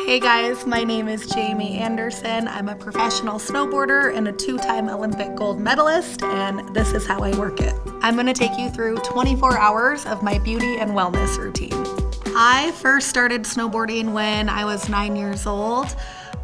Hey guys, my name is Jamie Anderson. I'm a professional snowboarder and a 2-time Olympic gold medalist, and this is how I work it. I'm going to take you through 24 hours of my beauty and wellness routine. I first started snowboarding when I was 9 years old.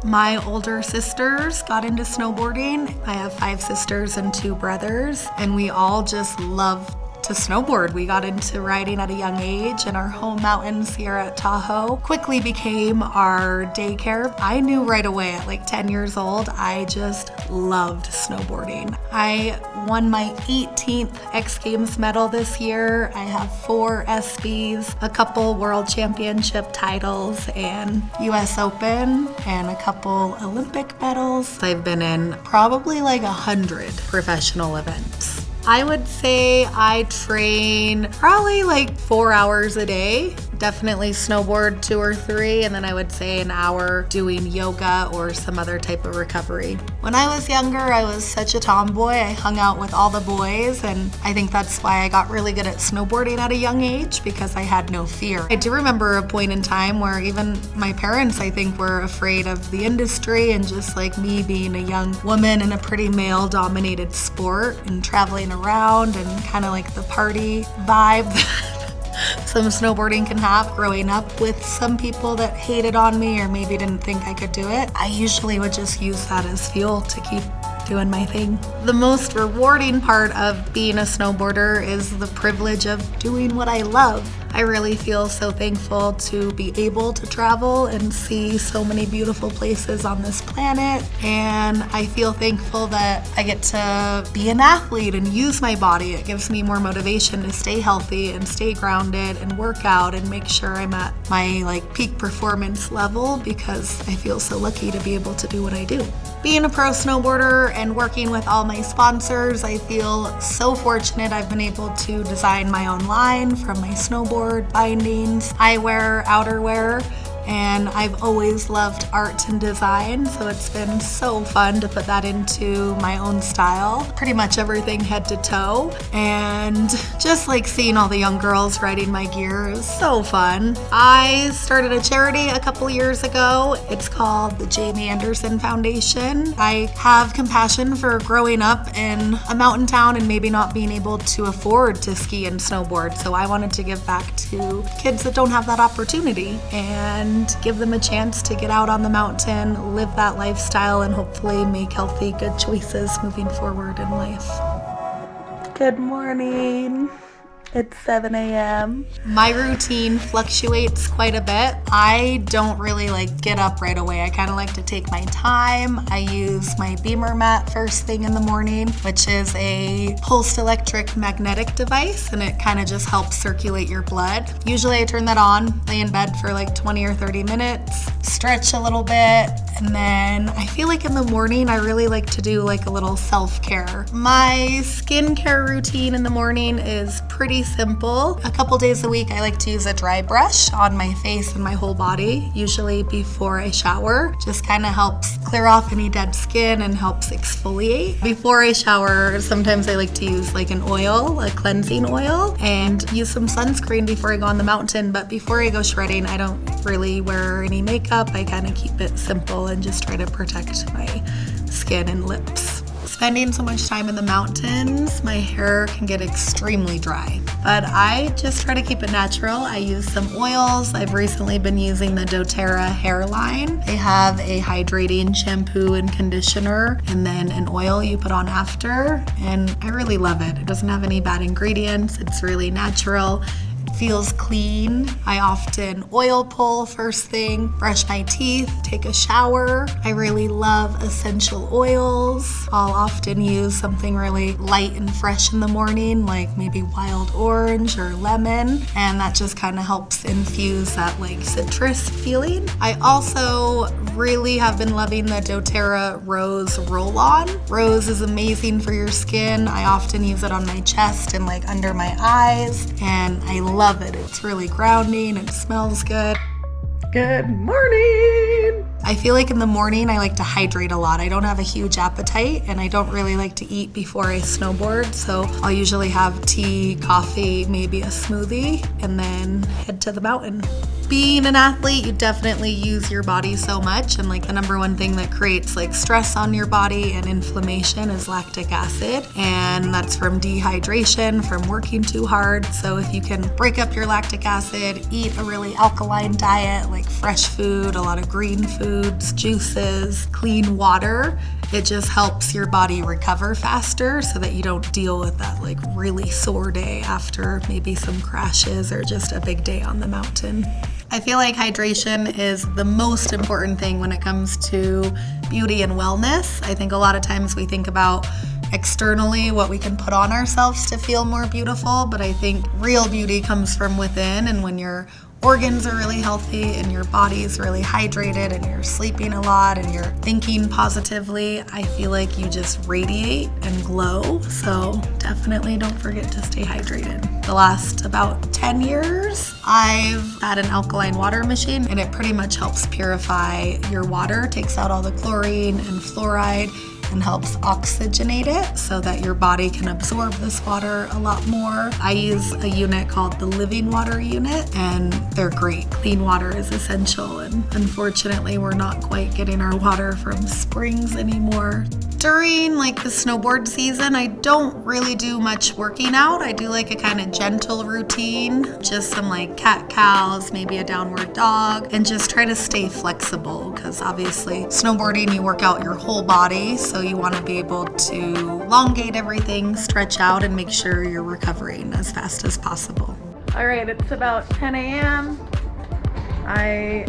My older sisters got into snowboarding. I have 5 sisters and 2 brothers, and we all just love to snowboard. We got into riding at a young age, and our home mountain, Sierra Tahoe, quickly became our daycare. I knew right away at like 10 years old, I just loved snowboarding. I won my 18th X Games medal this year. I have 4 ESPYs, a couple World Championship titles, and US Open, and a couple Olympic medals. I've been in probably like 100 professional events. I would say I train probably like 4 hours a day. Definitely snowboard 2 or 3, and then I would say an hour doing yoga or some other type of recovery. When I was younger, I was such a tomboy. I hung out with all the boys, and I think that's why I got really good at snowboarding at a young age, because I had no fear. I do remember a point in time where even my parents, I think, were afraid of the industry, and just like me being a young woman in a pretty male-dominated sport and traveling around and kind of like the party vibe that some snowboarding can have, growing up with some people that hated on me or maybe didn't think I could do it. I usually would just use that as fuel to keep doing my thing. The most rewarding part of being a snowboarder is the privilege of doing what I love. I really feel so thankful to be able to travel and see so many beautiful places on this planet, and I feel thankful that I get to be an athlete and use my body. It gives me more motivation to stay healthy and stay grounded and work out and make sure I'm at my peak performance level, because I feel so lucky to be able to do what I do. Being a pro snowboarder and working with all my sponsors, I feel so fortunate. I've been able to design my own line, from my snowboard, bindings, eyewear, outerwear, and I've always loved art and design, so it's been so fun to put that into my own style. Pretty much everything head to toe, and just like seeing all the young girls riding my gear is so fun. I started a charity a couple years ago. It's called the Jamie Anderson Foundation. I have compassion for growing up in a mountain town and maybe not being able to afford to ski and snowboard, so I wanted to give back to kids that don't have that opportunity and give them a chance to get out on the mountain, live that lifestyle, and hopefully make healthy, good choices moving forward in life. Good morning. It's 7 a.m. My routine fluctuates quite a bit. I don't really get up right away. I kind of like to take my time. I use my Beamer mat first thing in the morning, which is a pulsed electric magnetic device, and it kind of just helps circulate your blood. Usually I turn that on, lay in bed for 20 or 30 minutes, stretch a little bit, and then I feel like in the morning I really like to do a little self-care. My skincare routine in the morning is pretty simple. A couple days a week I like to use a dry brush on my face and my whole body, usually before I shower. Just kind of helps clear off any dead skin and helps exfoliate. Before I shower, sometimes I like to use an oil, a cleansing oil, and use some sunscreen before I go on the mountain. But before I go shredding, I don't really wear any makeup. I kind of keep it simple and just try to protect my skin and lips. Spending so much time in the mountains, my hair can get extremely dry, but I just try to keep it natural. I use some oils. I've recently been using the Doterra hair line. They have a hydrating shampoo and conditioner, and then an oil you put on after, and I really love it. It doesn't have any bad ingredients. It's really natural. Feels clean. I often oil pull first thing, brush my teeth, take a shower. I really love essential oils. I'll often use something really light and fresh in the morning, like maybe wild orange or lemon, and that just kind of helps infuse that citrus feeling. I also really have been loving the Doterra Rose Roll-On. Rose is amazing for your skin. I often use it on my chest and under my eyes, and I love it. It's really grounding and it smells good. Good morning! I feel like in the morning I like to hydrate a lot. I don't have a huge appetite, and I don't really like to eat before I snowboard, so I'll usually have tea, coffee, maybe a smoothie, and then head to the mountain. being an athlete, you definitely use your body so much, and like the number one thing that creates like stress on your body and inflammation is lactic acid, and that's from dehydration, from working too hard. So if you can break up your lactic acid, eat a really alkaline diet, like fresh food, a lot of green foods, juices, clean water, it just helps your body recover faster so that you don't deal with that like really sore day after maybe some crashes or just a big day on the mountain. I feel like hydration is the most important thing when it comes to beauty and wellness. I think a lot of times we think about externally what we can put on ourselves to feel more beautiful, but I think real beauty comes from within, and when your organs are really healthy and your body's really hydrated and you're sleeping a lot and you're thinking positively, I feel like you just radiate and glow. So definitely don't forget to stay hydrated. The last about 10 years, I've had an alkaline water machine, and it pretty much helps purify your water, takes out all the chlorine and fluoride, and helps oxygenate it so that your body can absorb this water a lot more. I use a unit called the Living Water unit, and they're great. Clean water is essential, and unfortunately we're not quite getting our water from springs anymore. During like the snowboard season, I don't really do much working out. I do like a kind of gentle routine, just some like cat-cows, maybe a downward dog, and just try to stay flexible, because obviously snowboarding, you work out your whole body, so you want to be able to elongate everything, stretch out, and make sure you're recovering as fast as possible. All right, it's about 10 a.m. I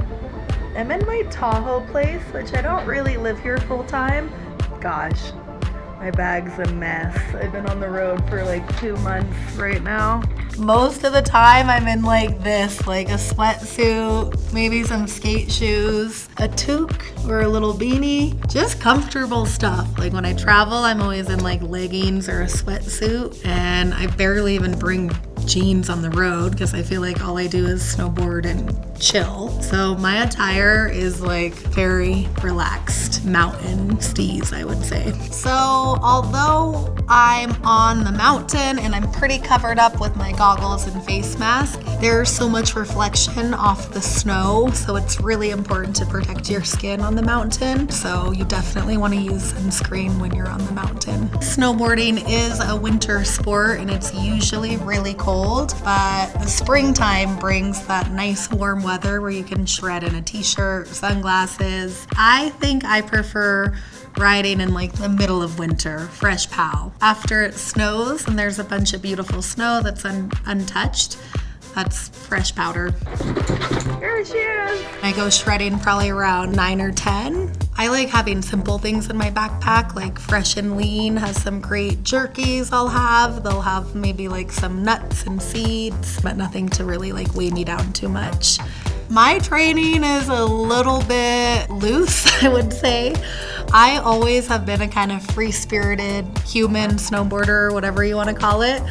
am in my Tahoe place, which I don't really live here full time. Gosh, my bag's a mess. I've been on the road for like 2 months right now. Most of the time I'm in like this, like a sweatsuit, maybe some skate shoes, a toque or a little beanie, just comfortable stuff. Like when I travel, I'm always in like leggings or a sweatsuit, and I barely even bring jeans on the road because I feel like all I do is snowboard and chill. So my attire is like very relaxed mountain steez, I would say. So although I'm on the mountain and I'm pretty covered up with my goggles and face mask, there's so much reflection off the snow, so it's really important to protect your skin on the mountain. So you definitely want to use sunscreen when you're on the mountain. Snowboarding is a winter sport, and it's usually really cold, but the springtime brings that nice warm weather where you can shred in a t-shirt, sunglasses. I think I prefer riding in like the middle of winter, fresh pow. After it snows and there's a bunch of beautiful snow that's untouched, that's fresh powder. Here she is. I go shredding probably around 9 or 10. I like having simple things in my backpack, like Fresh and Lean has some great jerkies I'll have. They'll have maybe like some nuts and seeds, but nothing to really like weigh me down too much. My training is a little bit loose, I would say. I always have been a kind of free-spirited human snowboarder, whatever you want to call it.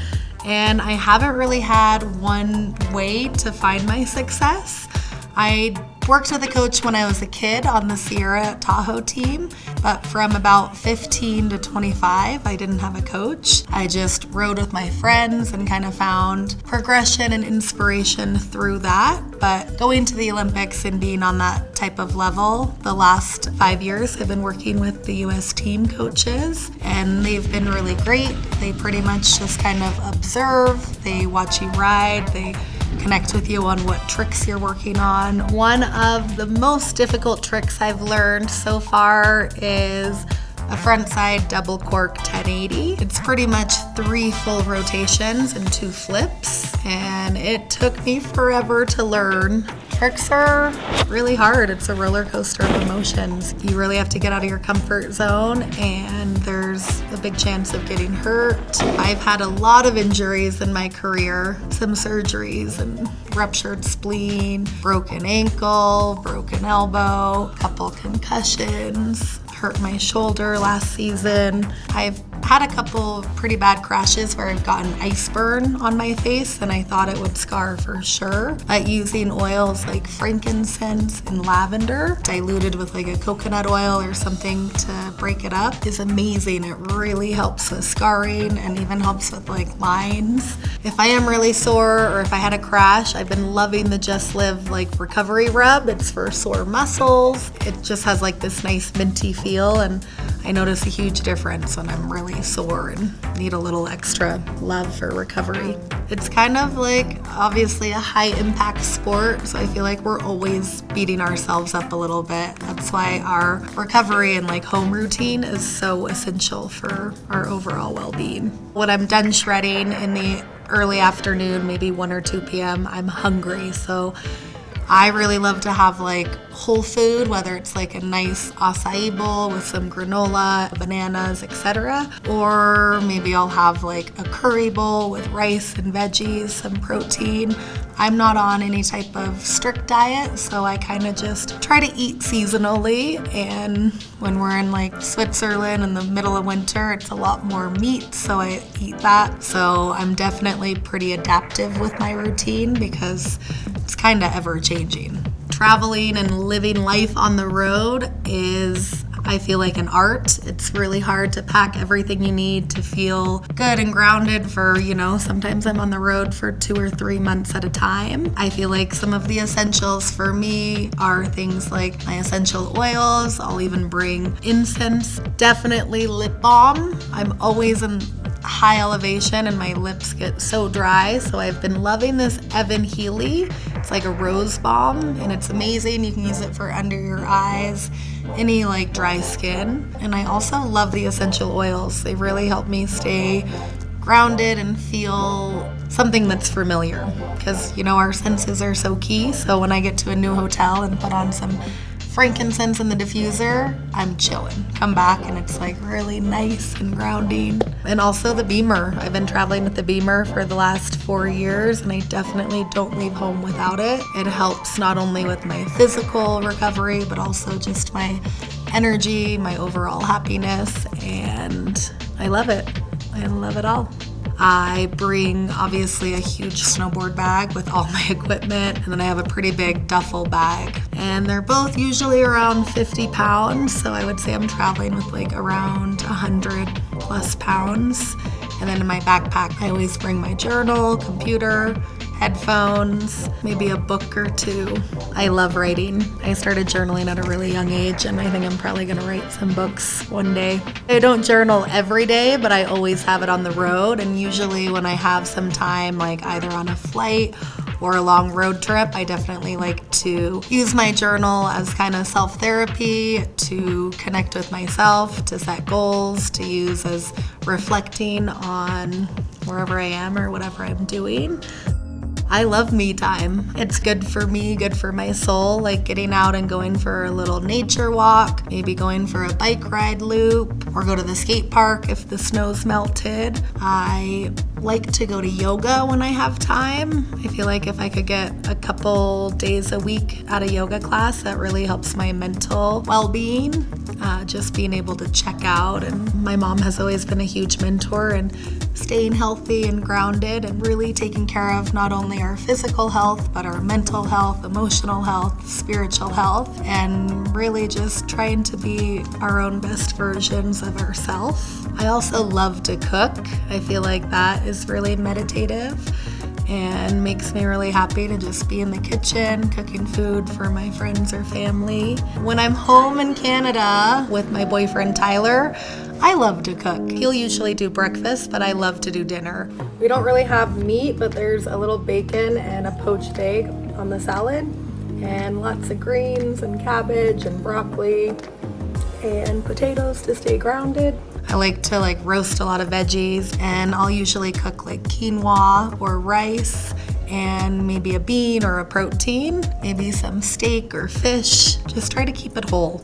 And I haven't really had one way to find my success. I worked with a coach when I was a kid on the Sierra Tahoe team, but from about 15 to 25, I didn't have a coach. I just rode with my friends and kind of found progression and inspiration through that. But going to the Olympics and being on that type of level, the last 5 years I've been working with the US team coaches, and they've been really great. They pretty much just kind of observe, they watch you ride, they connect with you on what tricks you're working on. One of the most difficult tricks I've learned so far is a frontside double cork 1080. It's pretty much 3 full rotations and 2 flips, and it took me forever to learn. Tricks are really hard. It's a roller coaster of emotions. You really have to get out of your comfort zone, and there's a big chance of getting hurt. I've had a lot of injuries in my career, some surgeries and ruptured spleen, broken ankle, broken elbow, a couple concussions. Hurt my shoulder last season. I've had a couple pretty bad crashes where I've gotten ice burn on my face and I thought it would scar for sure. But using oils like frankincense and lavender diluted with like a coconut oil or something to break it up is amazing. It really helps with scarring and even helps with like lines. If I am really sore or if I had a crash, I've been loving the Just Live like recovery rub. It's for sore muscles. It just has like this nice minty feel, and I notice a huge difference when I'm really sore and need a little extra love for recovery. It's kind of like obviously a high impact sport, so I feel like we're always beating ourselves up a little bit. That's why our recovery and like home routine is so essential for our overall well-being. When I'm done shredding in the early afternoon, maybe 1 or 2 p.m., I'm hungry, so I really love to have like whole food, whether it's like a nice acai bowl with some granola, bananas, etc. Or maybe I'll have like a curry bowl with rice and veggies, some protein. I'm not on any type of strict diet, so I kind of just try to eat seasonally. And when we're in like Switzerland in the middle of winter, it's a lot more meat, so I eat that. So I'm definitely pretty adaptive with my routine because it's kind of ever changing. Traveling and living life on the road is, I feel like, an art. It's really hard to pack everything you need to feel good and grounded for, sometimes I'm on the road for 2 or 3 months at a time. I feel like some of the essentials for me are things like my essential oils. I'll even bring incense, definitely lip balm. I'm always in high elevation and my lips get so dry, so I've been loving this Evan Healy. It's like a rose balm and it's amazing. You can use it for under your eyes, any like dry skin. And I also love the essential oils. They really help me stay grounded and feel something that's familiar because our senses are so key. So when I get to a new hotel and put on some frankincense in the diffuser, I'm chilling. Come back and it's like really nice and grounding. And also the Beamer. I've been traveling with the Beamer for the last 4 years and I definitely don't leave home without it. It helps not only with my physical recovery, but also just my energy, my overall happiness, and I love it. I love it all. I bring obviously a huge snowboard bag with all my equipment, and then I have a pretty big duffel bag. And they're both usually around 50 pounds, so I would say I'm traveling with like around 100 plus pounds. And then in my backpack, I always bring my journal, computer, headphones, maybe a book or 2. I love writing. I started journaling at a really young age, and I think I'm probably gonna write some books one day. I don't journal every day, but I always have it on the road, and usually when I have some time, like either on a flight or a long road trip, I definitely like to use my journal as kind of self-therapy, to connect with myself, to set goals, to use as reflecting on wherever I am or whatever I'm doing. I love me time. It's good for me, good for my soul, like getting out and going for a little nature walk, maybe going for a bike ride loop, or go to the skate park if the snow's melted. I like to go to yoga when I have time. I feel like if I could get a couple days a week at a yoga class, that really helps my mental well-being, just being able to check out. And my mom has always been a huge mentor in staying healthy and grounded and really taking care of not only our physical health, but our mental health, emotional health, spiritual health, and really just trying to be our own best versions of ourselves. I also love to cook. I feel like that is really meditative and makes me really happy to just be in the kitchen cooking food for my friends or family. When I'm home in Canada with my boyfriend Tyler, I love to cook. He'll usually do breakfast, but I love to do dinner. We don't really have meat, but there's a little bacon and a poached egg on the salad, and lots of greens and cabbage and broccoli and potatoes to stay grounded. I like to roast a lot of veggies, and I'll usually cook like quinoa or rice and maybe a bean or a protein, maybe some steak or fish. Just try to keep it whole.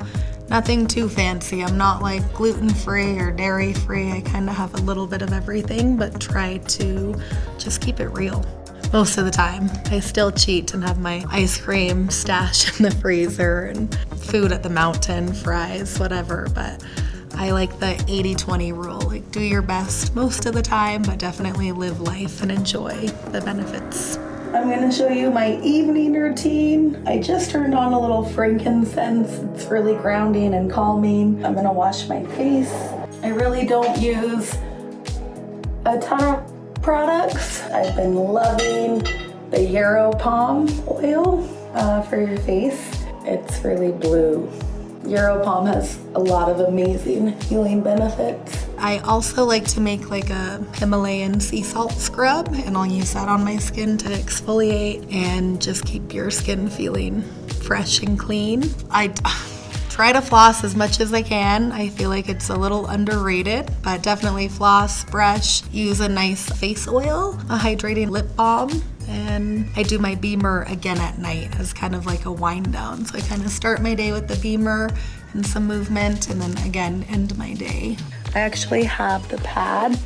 Nothing too fancy. I'm not like gluten-free or dairy-free. I kind of have a little bit of everything, but try to just keep it real. Most of the time. I still cheat and have my ice cream stash in the freezer and food at the mountain, fries, whatever, but I like the 80-20 rule. Like, do your best most of the time, but definitely live life and enjoy the benefits. I'm gonna show you my evening routine. I just turned on a little frankincense. It's really grounding and calming. I'm gonna wash my face. I really don't use a ton of products. I've been loving the yarrow palm oil for your face. It's really blue. Yarrow palm has a lot of amazing healing benefits. I also like to make like a Himalayan sea salt scrub, and I'll use that on my skin to exfoliate and just keep your skin feeling fresh and clean. I try to floss as much as I can. I feel like it's a little underrated, but definitely floss, brush, use a nice face oil, a hydrating lip balm, and I do my Beamer again at night as kind of like a wind down. So I kind of start my day with the Beamer and some movement, and then again end my day. I actually have the pad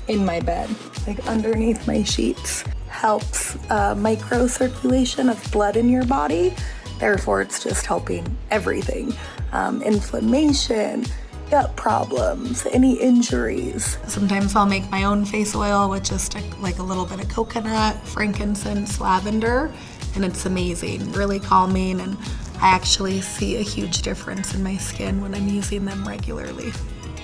in my bed, like underneath my sheets. Helps micro circulation of blood in your body. Therefore, it's just helping everything. Inflammation, gut problems, any injuries. Sometimes I'll make my own face oil with just like a little bit of coconut, frankincense, lavender, and it's amazing, really calming, and I actually see a huge difference in my skin when I'm using them regularly.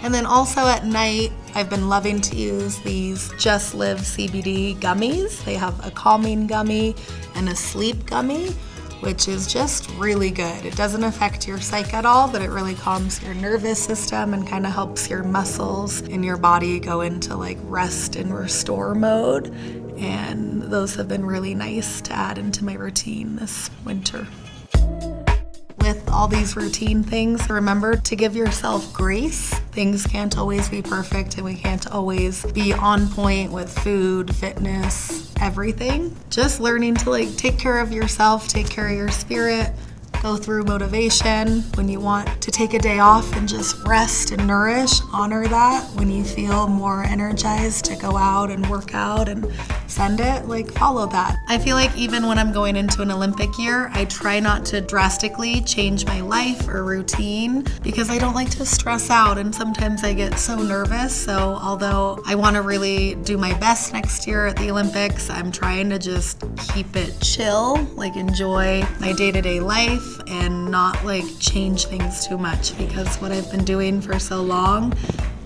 And then also at night, I've been loving to use these Just Live CBD gummies. They have a calming gummy and a sleep gummy, which is just really good. It doesn't affect your psyche at all, but it really calms your nervous system and kind of helps your muscles in your body go into like rest and restore mode. And those have been really nice to add into my routine this winter. With all these routine things, remember to give yourself grace. Things can't always be perfect, and we can't always be on point with food, fitness, everything. Just learning to like take care of yourself, take care of your spirit, go through motivation. When you want to take a day off and just rest and nourish, honor that. When you feel more energized to go out and work out and send it, like follow that. I feel like even when I'm going into an Olympic year, I try not to drastically change my life or routine because I don't like to stress out, and sometimes I get so nervous. So although I want to really do my best next year at the Olympics, I'm trying to just keep it chill, like enjoy my day-to-day life and not like change things too much, because what I've been doing for so long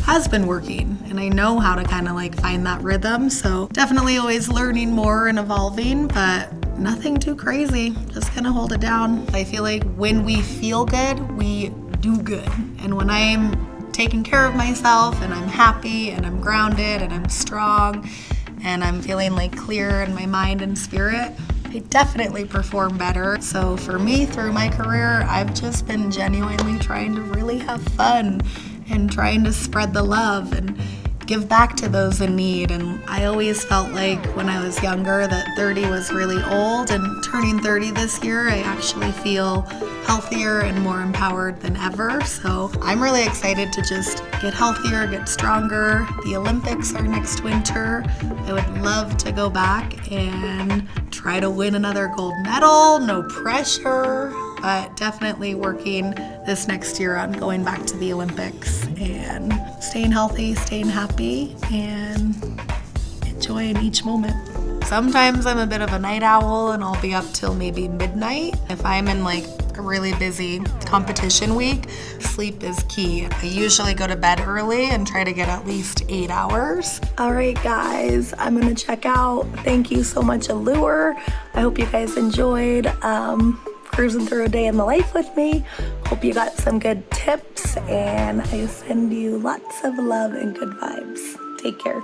has been working, and I know how to kind of like find that rhythm. So definitely always learning more and evolving, but nothing too crazy. Just gonna hold it down. I feel like when we feel good, we do good. And when I'm taking care of myself and I'm happy and I'm grounded and I'm strong and I'm feeling like clear in my mind and spirit, I definitely perform better. So for me, through my career, I've just been genuinely trying to really have fun and trying to spread the love and give back to those in need. And I always felt like when I was younger that 30 was really old, and turning 30 this year, I actually feel healthier and more empowered than ever. So I'm really excited to just get healthier, get stronger. The Olympics are next winter. I would love to go back and try to win another gold medal, no pressure, but definitely working this next year on going back to the Olympics and staying healthy, staying happy, and enjoying each moment. Sometimes I'm a bit of a night owl and I'll be up till maybe midnight. If I'm in like a really busy competition week, sleep is key. I usually go to bed early and try to get at least 8 hours. All right, guys, I'm gonna check out. Thank you so much, Allure. I hope you guys enjoyed cruising through a day in the life with me. Hope you got some good tips, and I send you lots of love and good vibes. Take care.